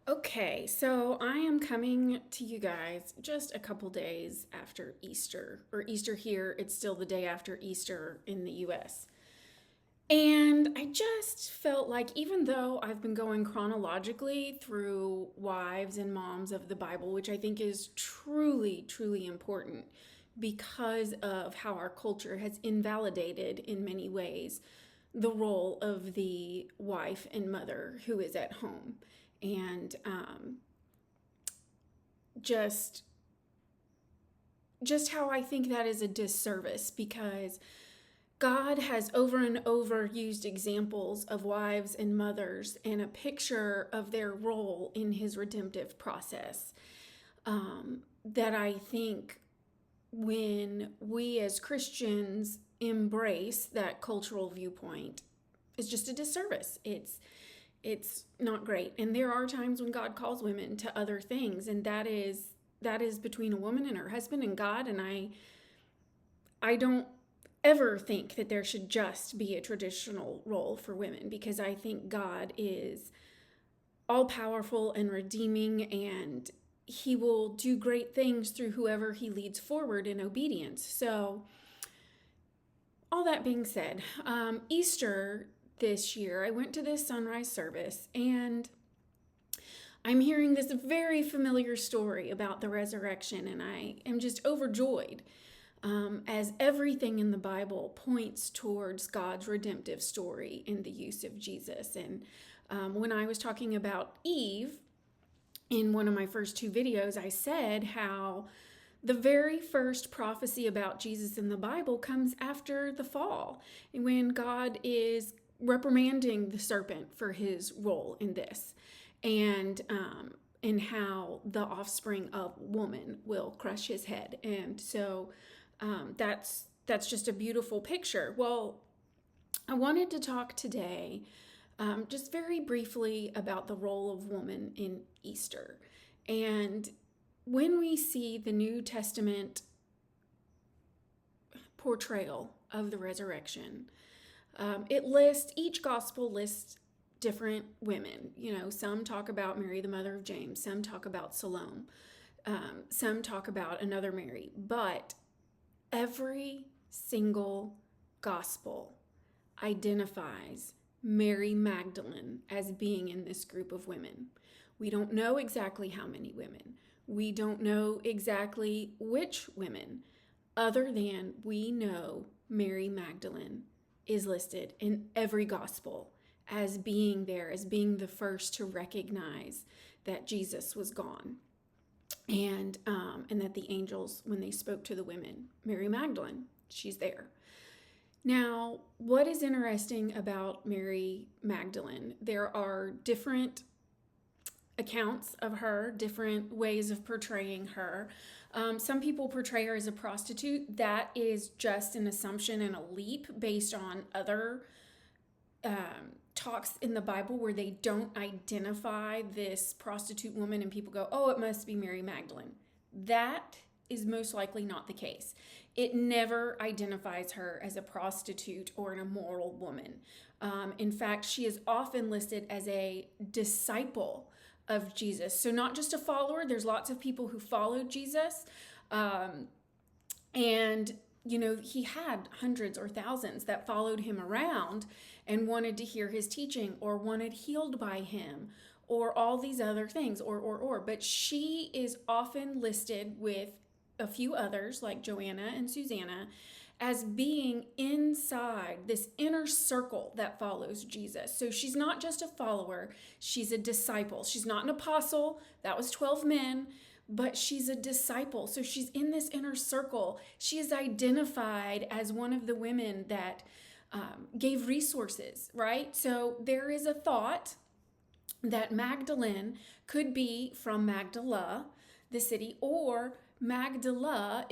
Okay, so I am coming to you guys just a couple days after Easter, or Easter here, it's still the day after Easter in the US. And I just felt like, even though I've been going chronologically through wives and moms of the Bible, which I think is truly, truly important because of how our culture has invalidated in many ways the role of the wife and mother who is at home. And just just how I think that is a disservice because God has over and over used examples of wives and mothers and a picture of their role in his redemptive process, that I think when we as Christians embrace that cultural viewpoint is just a disservice. It's not great. And there are times when God calls women to other things, and that is between a woman and her husband and God. And I don't ever think that there should just be a traditional role for women, because I think God is all powerful and redeeming, and he will do great things through whoever he leads forward in obedience. So, all that being said, Easter this year, I went to this sunrise service, and I'm hearing this very familiar story about the resurrection, and I am just overjoyed, as everything in the Bible points towards God's redemptive story in the use of Jesus. And when I was talking about Eve in one of my first two videos, I said how the very first prophecy about Jesus in the Bible comes after the fall, when God is reprimanding the serpent for his role in this, and how the offspring of woman will crush his head. And so that's just a beautiful picture. Well, I wanted to talk today, just very briefly, about the role of woman in Easter. And when we see the New Testament portrayal of the resurrection, each gospel lists different women. Some talk about Mary, the mother of James, some talk about Salome, some talk about another Mary, but every single gospel identifies Mary Magdalene as being in this group of women. We don't know exactly how many women. We don't know exactly which women, other than we know Mary Magdalene is listed in every gospel as being there, as being the first to recognize that Jesus was gone. And that the angels, when they spoke to the women, Mary Magdalene, she's there. Now, what is interesting about Mary Magdalene? There are different accounts of her, different ways of portraying her. Some people portray her as a prostitute. That is just an assumption and a leap based on other talks in the Bible where they don't identify this prostitute woman, and people go, oh, it must be Mary Magdalene. That is most likely not the case. It never identifies her as a prostitute or an immoral woman. In fact, she is often listed as a disciple of Jesus. So not just a follower. There's lots of people who followed Jesus. And he had hundreds or thousands that followed him around and wanted to hear his teaching, or wanted healed by him, or all these other things, or. But she is often listed with a few others, like Joanna and Susanna, as being inside this inner circle that follows Jesus. So she's not just a follower, she's a disciple. She's not an apostle, that was 12 men, but she's a disciple. So she's in this inner circle. She is identified as one of the women that gave resources, right? So there is a thought that Magdalene could be from Magdala, the city, or Magdala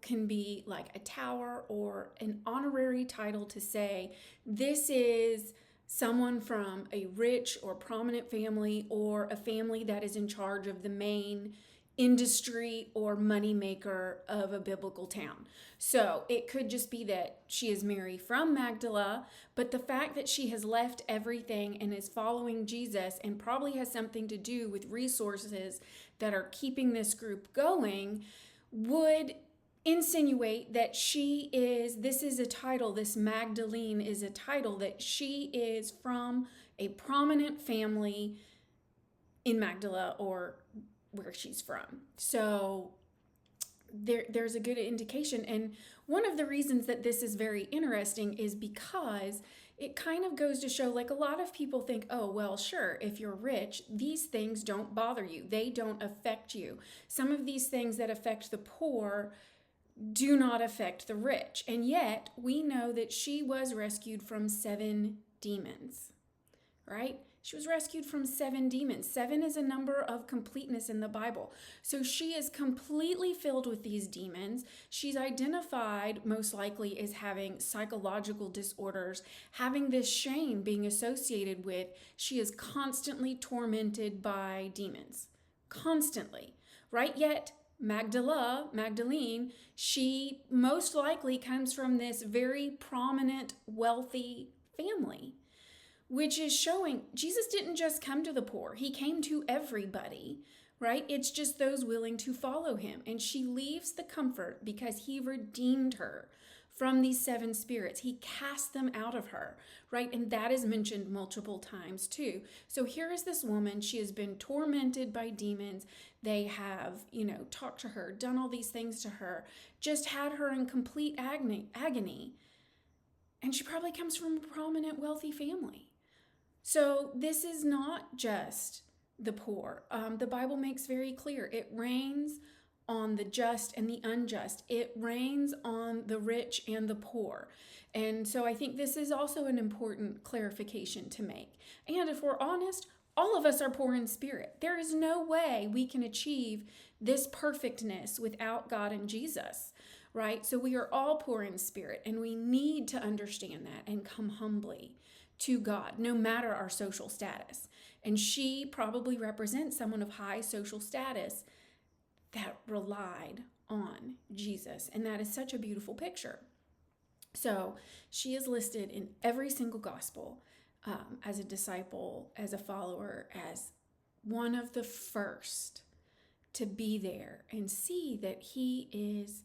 can be like a tower or an honorary title to say this is someone from a rich or prominent family, or a family that is in charge of the main industry or moneymaker of a biblical town. So it could just be that she is Mary from Magdala, but the fact that she has left everything and is following Jesus and probably has something to do with resources that are keeping this group going would insinuate that this is a title, this Magdalene is a title, that she is from a prominent family in Magdala or where she's from. So there's a good indication. And one of the reasons that this is very interesting is because it kind of goes to show, like, a lot of people think, oh, well, sure, if you're rich, these things don't bother you. They don't affect you. Some of these things that affect the poor do not affect the rich. And yet we know that she was rescued from 7 demons, right? She was rescued from 7 demons. 7 is a number of completeness in the Bible. So she is completely filled with these demons. She's identified most likely as having psychological disorders, having this shame being associated with, she is constantly tormented by demons. Constantly, right? Yet Magdalene, she most likely comes from this very prominent, wealthy family, which is showing Jesus didn't just come to the poor. He came to everybody, right? It's just those willing to follow him. And she leaves the comfort because he redeemed her from these 7 spirits. He cast them out of her, right? And that is mentioned multiple times too. So here is this woman. She has been tormented by demons. They have, talked to her, done all these things to her, just had her in complete agony. And she probably comes from a prominent, wealthy family. So this is not just the poor. The Bible makes very clear it rains on the just and the unjust. It rains on the rich and the poor. And so I think this is also an important clarification to make. And if we're honest, all of us are poor in spirit. There is no way we can achieve this perfectness without God and Jesus, right? So we are all poor in spirit, and we need to understand that and come humbly to God, no matter our social status. And she probably represents someone of high social status that relied on Jesus. And that is such a beautiful picture. So she is listed in every single gospel as a disciple, as a follower, as one of the first to be there and see that he is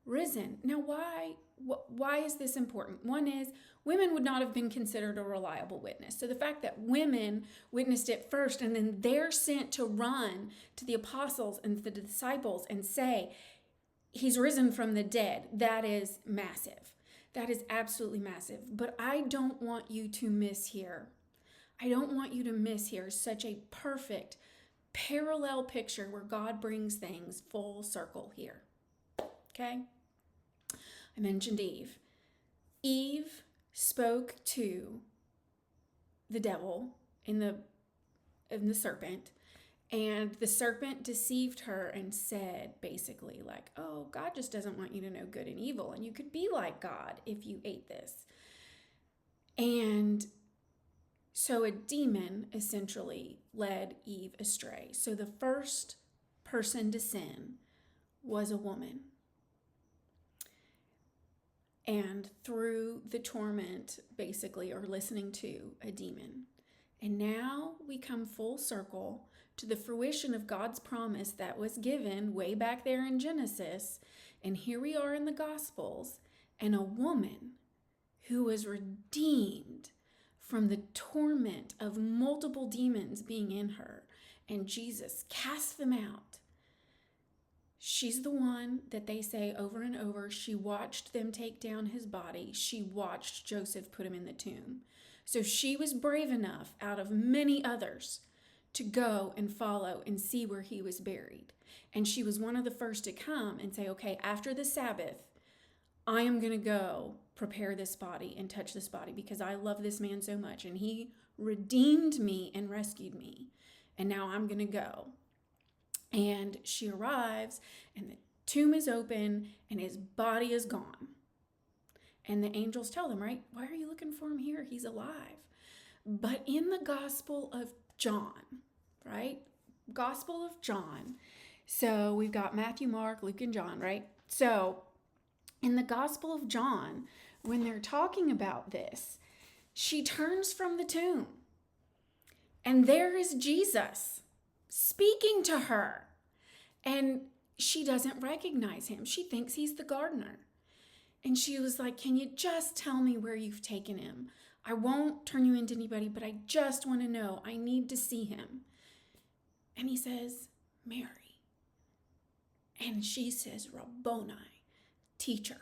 risen. Now, why is this important? One is women would not have been considered a reliable witness. So the fact that women witnessed it first and then they're sent to run to the apostles and the disciples and say, he's risen from the dead, that is massive. That is absolutely massive. But I don't want you to miss here. I don't want you to miss here such a perfect parallel picture where God brings things full circle here. Okay? I mentioned Eve. Eve spoke to the devil in the serpent, and the serpent deceived her and said basically like, oh, God just doesn't want you to know good and evil, and you could be like God if you ate this. And so a demon essentially led Eve astray. So the first person to sin was a woman. And through the torment, basically, or listening to a demon. And now we come full circle to the fruition of God's promise that was given way back there in Genesis. And here we are in the Gospels, and a woman who was redeemed from the torment of multiple demons being in her. And Jesus cast them out. She's the one that they say over and over, she watched them take down his body. She watched Joseph put him in the tomb. So she was brave enough out of many others to go and follow and see where he was buried. And she was one of the first to come and say, okay, after the Sabbath, I am going to go prepare this body and touch this body because I love this man so much. And he redeemed me and rescued me. And now I'm going to go. And she arrives, and the tomb is open, and his body is gone. And the angels tell them, right, why are you looking for him here? He's alive. But in the Gospel of John, right, Gospel of John So we've got Matthew, Mark, Luke, and John, right? So in the Gospel of John, when they're talking about this, she turns from the tomb, and there is Jesus speaking to her. And she doesn't recognize him. She thinks he's the gardener. And she was like, can you just tell me where you've taken him? I won't turn you into anybody, but I just want to know. I need to see him. And he says, Mary. And she says, Rabboni, teacher.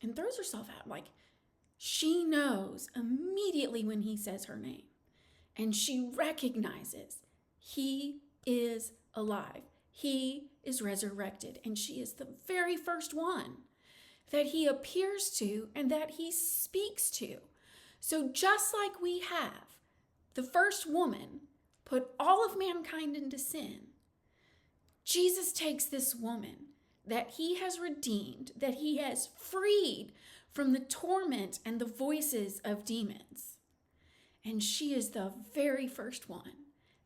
And throws herself out. Like, she knows immediately when he says her name. And she recognizes he is alive. He is resurrected. And she is the very first one that he appears to and that he speaks to. So just like we have the first woman put all of mankind into sin, Jesus takes this woman that he has redeemed, that he has freed from the torment and the voices of demons. And she is the very first one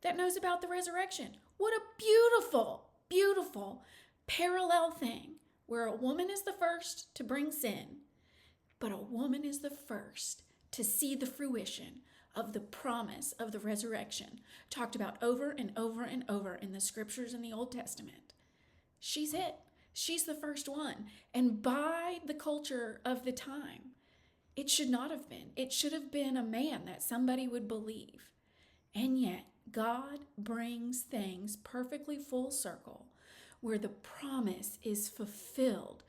that knows about the resurrection. What a beautiful, beautiful parallel thing where a woman is the first to bring sin, but a woman is the first to see the fruition of the promise of the resurrection talked about over and over and over in the scriptures in the Old Testament. She's it. She's the first one. And by the culture of the time, it should not have been. It should have been a man that somebody would believe. And yet, God brings things perfectly full circle where the promise is fulfilled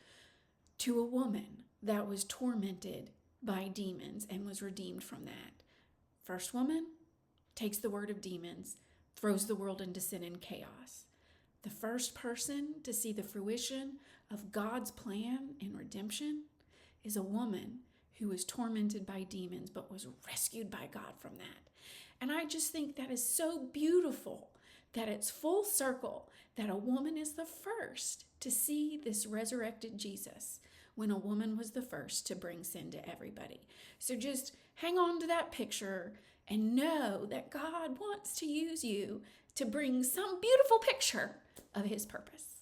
to a woman that was tormented by demons and was redeemed from that. First woman takes the word of demons, throws the world into sin and chaos. The first person to see the fruition of God's plan in redemption is a woman who was tormented by demons but was rescued by God from that. And I just think that is so beautiful that it's full circle, that a woman is the first to see this resurrected Jesus when a woman was the first to bring sin to everybody. So just hang on to that picture and know that God wants to use you to bring some beautiful picture of his purpose.